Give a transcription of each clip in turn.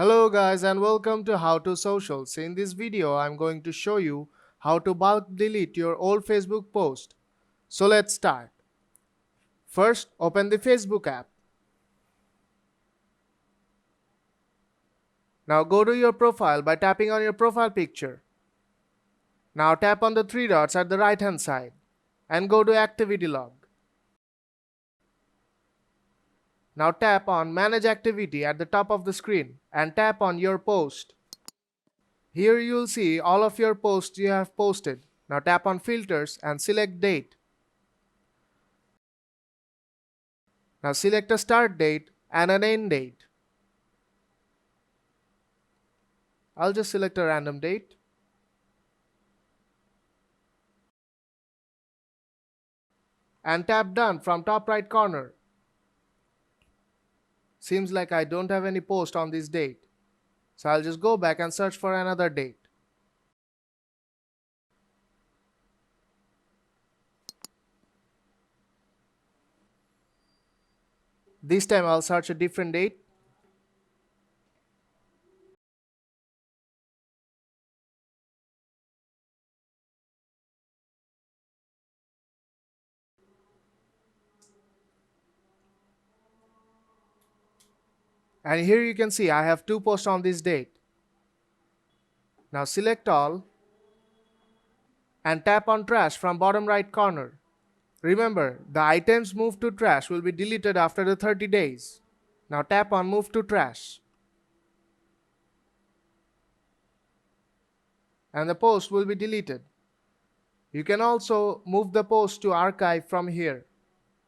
Hello guys and welcome to How to Socials. In this video I'm going to show you how to bulk delete your old Facebook post. So let's start. First, open the Facebook app. Now go to your profile by tapping on your profile picture. Now tap on the three dots at the right hand side and go to Activity Log. Now tap on Manage Activity at the top of the screen and tap on your post. Here you will see all of your posts you have posted. Now tap on Filters and select Date. Now select a start date and an end date. I'll just select a random date. And tap Done from top right corner. Seems like I don't have any post on this date. So I'll just go back and search for another date. This time I'll search a different date. And here you can see I have two posts on this date. Now select all and tap on Trash from bottom right corner. Remember, the items moved to trash will be deleted after the 30 days. Now tap on Move to Trash. And the post will be deleted. You can also move the post to archive from here.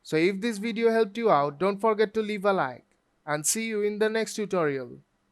So if this video helped you out, don't forget to leave a like and see you in the next tutorial.